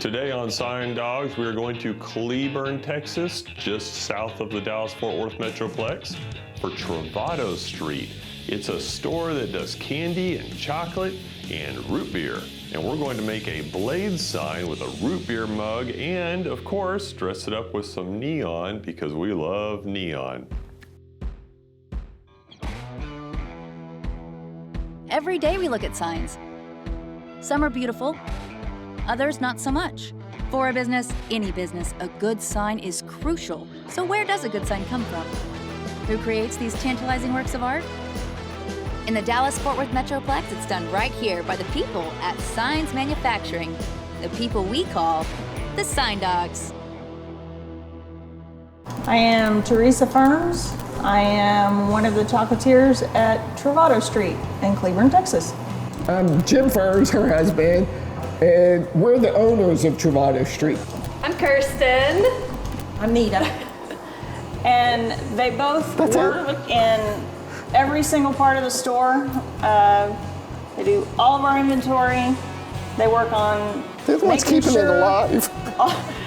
Today on Sign Dawgs, we are going to Cleburne, Texas, just south of the Dallas-Fort Worth Metroplex, for Trovato Street. It's a store that does candy and chocolate and root beer. And we're going to make a blade sign with a root beer mug and, of course, dress it up with some neon because we love neon. Every day we look at signs. Some are beautiful, others not so much. For a business, any business, a good sign is crucial. So where does a good sign come from? Who creates these tantalizing works of art? In the Dallas-Fort Worth Metroplex, it's done right here by the people at Signs Manufacturing, the people we call the Sign Dawgs. I am Teresa Ferns. I am one of the chocolatiers at Trovato Street in Cleburne, Texas. I'm Jim Ferns, her husband, and we're the owners of Travato Street. I'm Kirsten. I'm Nita. And they both work in every single part of the store. They do all of our inventory. They work on They're the ones keeping it alive.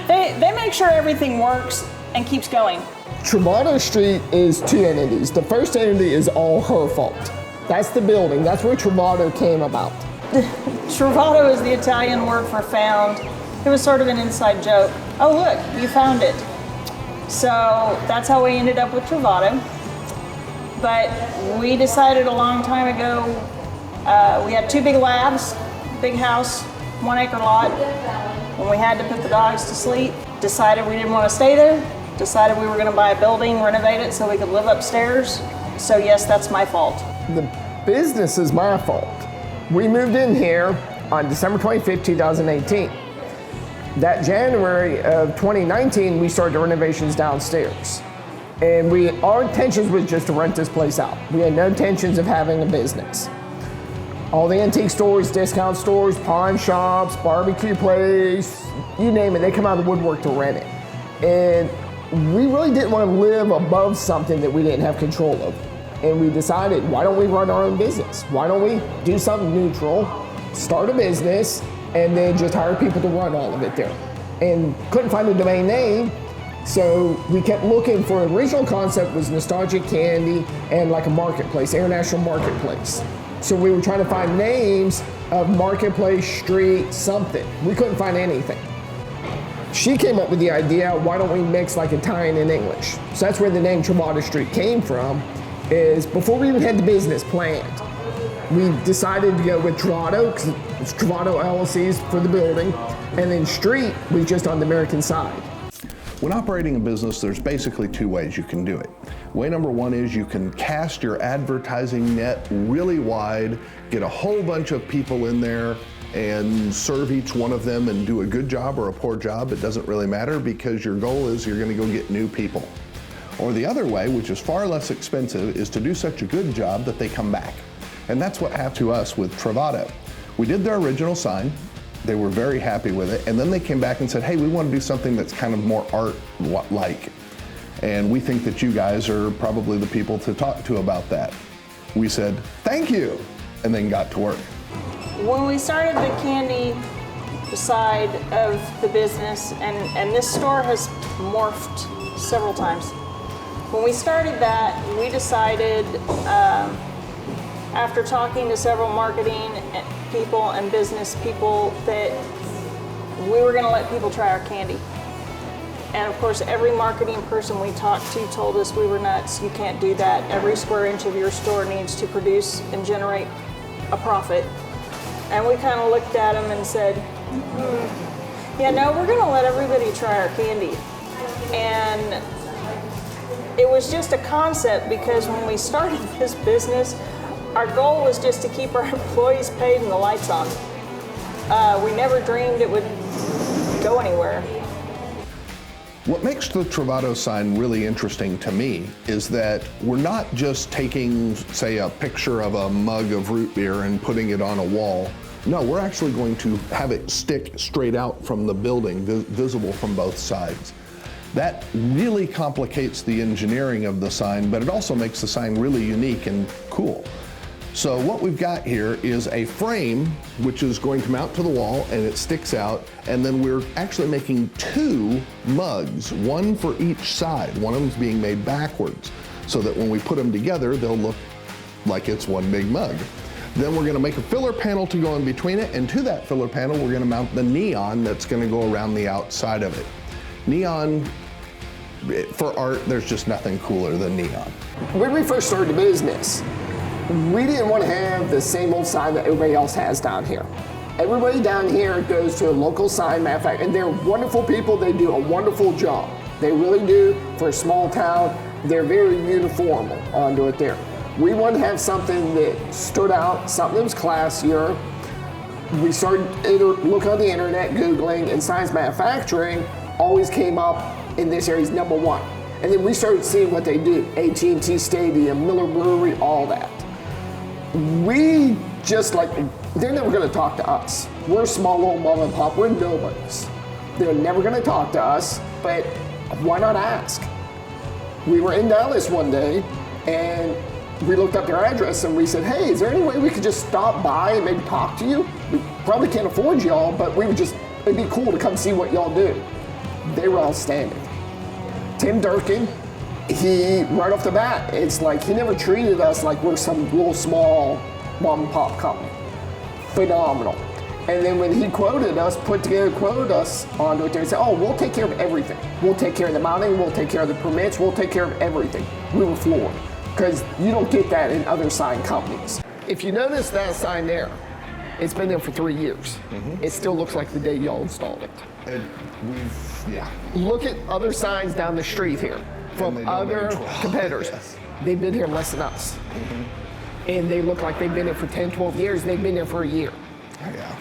They make sure everything works and keeps going. Travato Street is two entities. The first entity is all her fault. That's the building. That's where Travato came about. Trovato is the Italian word for found. It was sort of an inside joke. Oh look, you found it. So that's how we ended up with Travato. But we decided a long time ago, we had two big labs, big house, 1 acre lot. When we had to put the dogs to sleep, decided we didn't want to stay there, decided we were going to buy a building, renovate it so we could live upstairs. So yes, that's my fault. The business is my fault. We moved in here on December 25th, 2018. That January of 2019, we started the renovations downstairs. And our intentions was just to rent this place out. We had no intentions of having a business. All the antique stores, discount stores, pawn shops, barbecue place, you name it, they come out of the woodwork to rent it. And we really didn't want to live above something that we didn't have control of. And we decided, why don't we run our own business? Why don't we do something neutral, start a business, and then just hire people to run all of it there? And couldn't find a domain name, so we kept looking for the original concept was nostalgic candy and like a marketplace, international marketplace. So we were trying to find names of marketplace, street, something. We couldn't find anything. She came up with the idea, why don't we mix like Italian and English? So that's where the name Travato Street came from, is before we even had the business planned. We decided to go with Travato, because it's Travato LLCs for the building, and then Street was just on the American side. When operating a business, there's basically two ways you can do it. Way number one is you can cast your advertising net really wide, get a whole bunch of people in there and serve each one of them and do a good job or a poor job. It doesn't really matter because your goal is you're going to go get new people. Or the other way, which is far less expensive, is to do such a good job that they come back. And that's what happened to us with Travato. We did their original sign. They were very happy with it. And then they came back and said, hey, we want to do something that's kind of more art-like. And we think that you guys are probably the people to talk to about that. We said, thank you, and then got to work. When we started the candy side of the business, and this store has morphed several times. When we started that, we decided, after talking to several marketing people and business people, that we were going to let people try our candy. And of course, every marketing person we talked to told us we were nuts. You can't do that. Every square inch of your store needs to produce and generate a profit. And we kind of looked at them and said, yeah, no, we're going to let everybody try our candy. And it was just a concept because when we started this business, our goal was just to keep our employees paid and the lights on. We never dreamed it would go anywhere. What makes the Travato sign really interesting to me is that we're not just taking, say, a picture of a mug of root beer and putting it on a wall. No, we're actually going to have it stick straight out from the building, visible from both sides. That really complicates the engineering of the sign, but it also makes the sign really unique and cool. So what we've got here is a frame which is going to mount to the wall and it sticks out, and then we're actually making 2 mugs, one for each side. One of them's being made backwards so that when we put them together, they'll look like it's one big mug. Then we're gonna make a filler panel to go in between it, and to that filler panel, we're gonna mount the neon that's gonna go around the outside of it. Neon, for art, there's just nothing cooler than neon. When we first started the business, we didn't want to have the same old sign that everybody else has down here. Everybody down here goes to a local sign manufacturer, and they're wonderful people. They do a wonderful job. They really do for a small town. They're very uniform onto it there. We wanted to have something that stood out, something that was classier. We started looking on the internet, Googling, and signs manufacturing always came up in this area as #1. And then we started seeing what they do. AT&T Stadium, Miller Brewery, all that. We just they're never gonna talk to us. We're a small little mom and pop, we're nobodies. They're never gonna talk to us, but why not ask? We were in Dallas one day and we looked up their address and we said, hey, is there any way we could just stop by and maybe talk to you? We probably can't afford y'all, but it'd be cool to come see what y'all do. They were outstanding. Tim Durkin, he, right off the bat, it's like he never treated us like we're some little small mom and pop company. Phenomenal. And then when he quoted us, quoted us onto it there, he said, oh, we'll take care of everything. We'll take care of the mounting, we'll take care of the permits, we'll take care of everything. We were floored, because you don't get that in other sign companies. If you notice that sign there, it's been there for 3 years. Mm-hmm. It still looks like the day y'all installed it. Look at other signs down the street here from other competitors. Yes. They've been here less than us. Mm-hmm. And they look like they've been here for 10, 12 years. They've been here for a year. Yeah.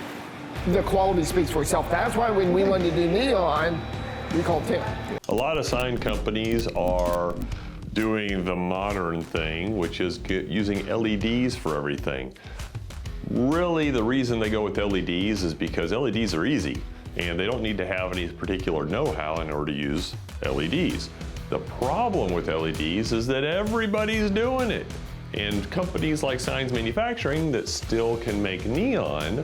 The quality speaks for itself. That's why when we wanted to do neon, we called Tim. A lot of sign companies are doing the modern thing, which is using LEDs for everything. Really, the reason they go with LEDs is because LEDs are easy and they don't need to have any particular know-how in order to use LEDs. The problem with LEDs is that everybody's doing it. And companies like Signs Manufacturing that still can make neon,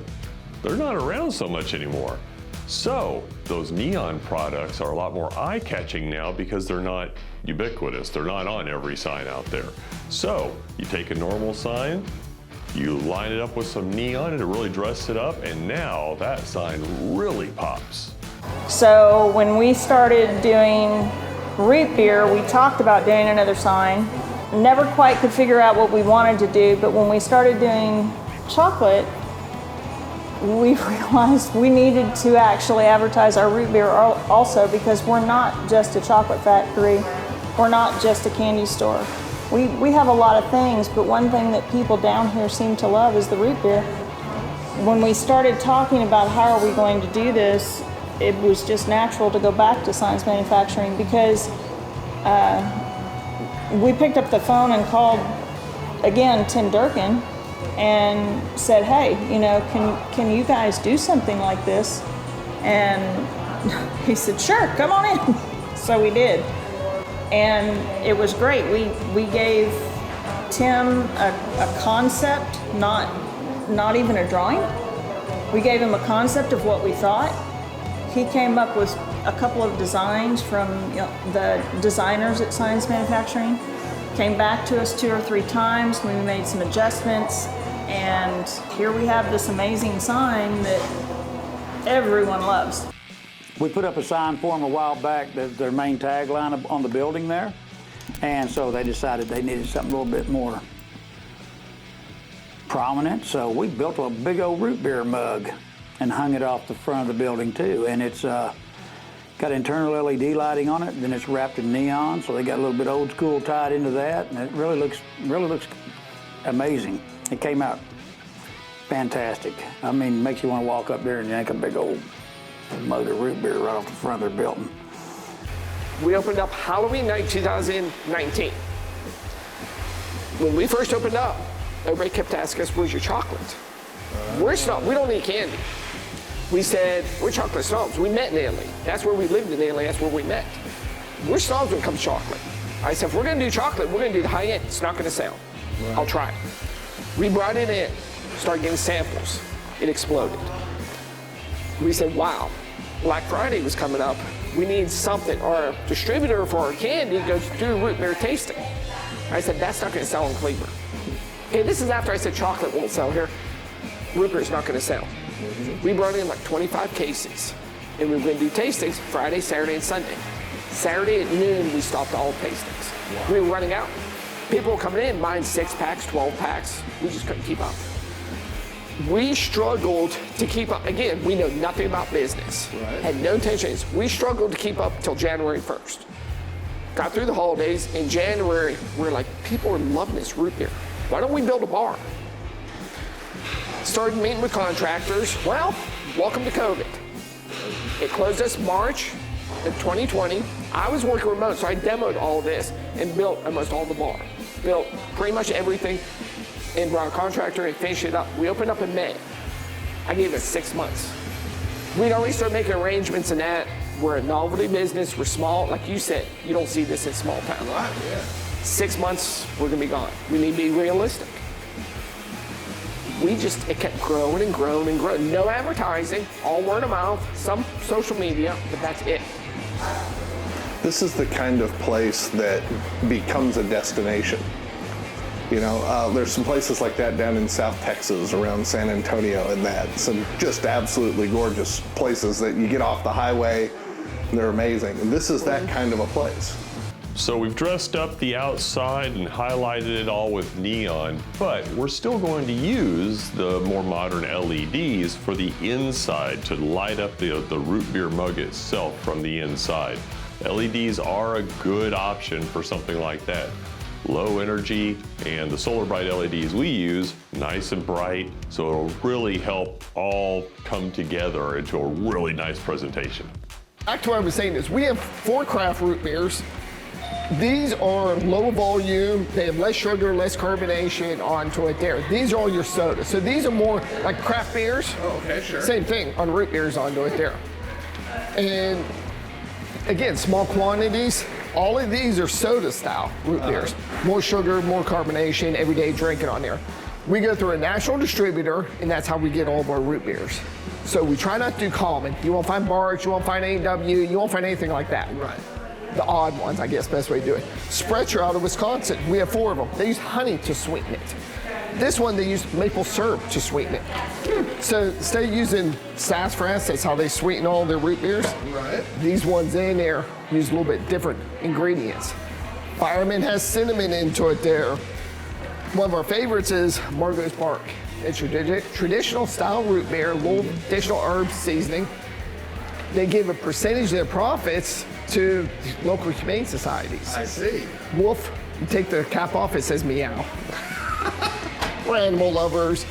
they're not around so much anymore. So those neon products are a lot more eye-catching now because they're not ubiquitous. They're not on every sign out there. So you take a normal sign, you line it up with some neon and it really dress it up, and now that sign really pops. So when we started doing root beer, we talked about doing another sign. Never quite could figure out what we wanted to do, but when we started doing chocolate, we realized we needed to actually advertise our root beer also, because we're not just a chocolate factory, we're not just a candy store. We have a lot of things, but one thing that people down here seem to love is the root beer. When we started talking about how are we going to do this, it was just natural to go back to Signs Manufacturing, because we picked up the phone and called, again, Tim Durkin, and said, hey, can you guys do something like this? And he said, sure, come on in. So we did. And it was great. We gave Tim a concept, not even a drawing. We gave him a concept of what we thought. He came up with a couple of designs from the designers at Signs Manufacturing. Came back to us 2 or 3 times. We made some adjustments, and here we have this amazing sign that everyone loves. We put up a sign for them a while back, their main tagline on the building there, and so they decided they needed something a little bit more prominent, so we built a big old root beer mug and hung it off the front of the building too, and it's got internal LED lighting on it, then it's wrapped in neon, so they got a little bit old school tied into that, and it really looks amazing. It came out fantastic. I mean, makes you want to walk up there and yank a big old mug of root beer right off the front of their building. We opened up Halloween night 2019. When we first opened up, everybody kept asking us, where's your chocolate? We're snobs, we don't eat candy. We said, we're chocolate snobs. We met in Italy. That's where we lived in Italy, that's where we met. We're snobs when it comes to chocolate. I said, if we're gonna do chocolate, we're gonna do the high end. It's not gonna sell. Right. I'll try it. We brought it in, started getting samples. It exploded. We said, wow, Black Friday was coming up. We need something. Our distributor for our candy goes do root beer tasting. I said, that's not going to sell in Cleburne. Okay, this is after I said chocolate won't sell here. Root beer's not going to sell. We brought in like 25 cases, and we were going to do tastings Friday, Saturday, and Sunday. Saturday at noon, we stopped all tastings. Wow. We were running out. People were coming in buying 6-packs, 12-packs. We just couldn't keep up. We struggled to keep up. Again, we know nothing about business. Right. Had no intentions. We struggled to keep up till January 1st. Got through the holidays. In January, we're like, people are loving this root beer. Why don't we build a bar? Started meeting with contractors. Well, welcome to COVID. It closed us March of 2020. I was working remote, so I demoed all of this and built almost all the bar. Built pretty much everything and brought a contractor and finished it up. We opened up in May. I gave it 6 months. We'd already started making arrangements in that. We're a novelty business, we're small. Like you said, you don't see this in small towns. Right, yeah. 6 months, we're gonna be gone. We need to be realistic. It kept growing and growing and growing. No advertising, all word of mouth, some social media, but that's it. This is the kind of place that becomes a destination. You know, there's some places like that down in South Texas, around San Antonio and that. Some just absolutely gorgeous places that you get off the highway, and they're amazing. And this is that kind of a place. So we've dressed up the outside and highlighted it all with neon, but we're still going to use the more modern LEDs for the inside to light up the root beer mug itself from the inside. LEDs are a good option for something like that. Low energy, and the Solar Bright LEDs we use, nice and bright, so it'll really help all come together into a really nice presentation. Back to what I was saying is, we have 4 craft root beers. These are low volume, they have less sugar, less carbonation onto it there. These are all your sodas. So these are more like craft beers. Oh, okay, sure. Same thing on root beers onto it there. And again, small quantities. All of these are soda style root beers. More sugar, more carbonation, everyday drinking on there. We go through a national distributor, and that's how we get all of our root beers. So we try not to do common. You won't find Barks, you won't find A&W, you won't find anything like that. Right. The odd ones, I guess, best way to do it. Sprecher out of Wisconsin, we have 4 of them. They use honey to sweeten it. This one, they use maple syrup to sweeten it. So instead of using sassafras, that's how they sweeten all their root beers. Right. These ones in there use a little bit different ingredients. Fireman has cinnamon into it there. One of our favorites is Margot's Bark. It's your traditional style root beer, a little additional herb seasoning. They give a percentage of their profits to local humane societies. I see. Wolf, you take the cap off, it says meow. We're animal lovers.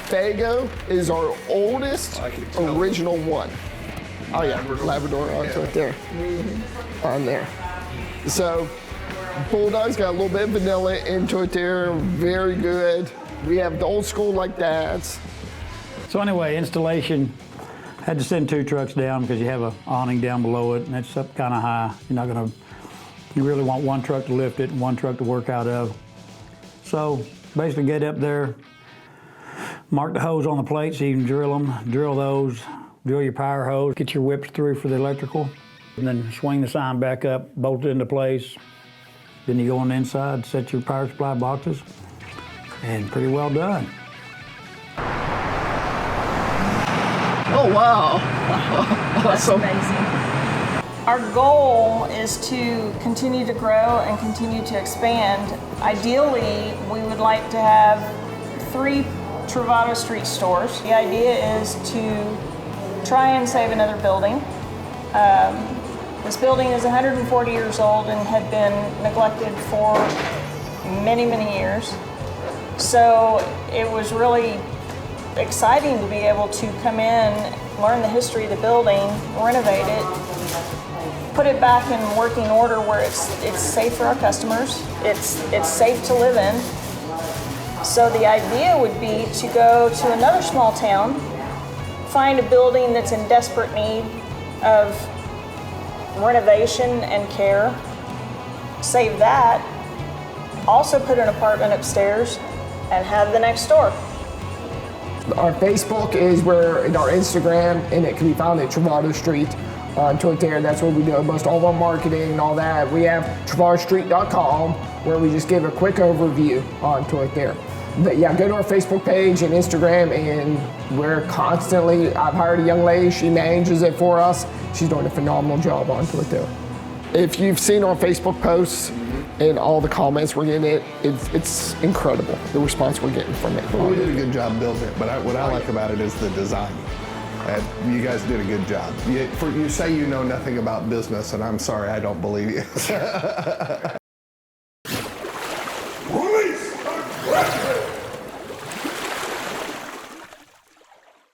Fago is our oldest original one. Oh yeah, Labrador onto it there. On there. So, Bulldog's got a little bit of vanilla into it there, very good. We have the old school like that. So anyway, installation, had to send 2 trucks down because you have an awning down below it and it's up kind of high. You really want 1 truck to lift it and 1 truck to work out of. So basically get up there, mark the hose on the plate so you can drill them, drill those, drill your power hose, get your whips through for the electrical, and then swing the sign back up, bolt it into place. Then you go on the inside, set your power supply boxes, and pretty well done. Oh wow, That's amazing. Our goal is to continue to grow and continue to expand. Ideally, we would like to have 3 Trovato Street stores. The idea is to try and save another building. This building is 140 years old and had been neglected for many, many years. So it was really exciting to be able to come in, learn the history of the building, renovate it, put it back in working order where it's safe for our customers, it's safe to live in. So the idea would be to go to another small town, find a building that's in desperate need of renovation and care, save that, also put an apartment upstairs, and have the next store. Our Facebook is where, and our Instagram, and it can be found at Trovato Street onto it there. That's where we do most all of our marketing and all that. We have TravatoStreet.com where we just give a quick overview onto it there. But yeah, go to our Facebook page and Instagram, and we're constantly, I've hired a young lady, she manages it for us. She's doing a phenomenal job onto it there. If you've seen our Facebook posts and all the comments we're getting, it's incredible, the response we're getting from it. Well, we did a good job building it, but what I like about it is the design. You guys did a good job. You say you know nothing about business, and I'm sorry, I don't believe you.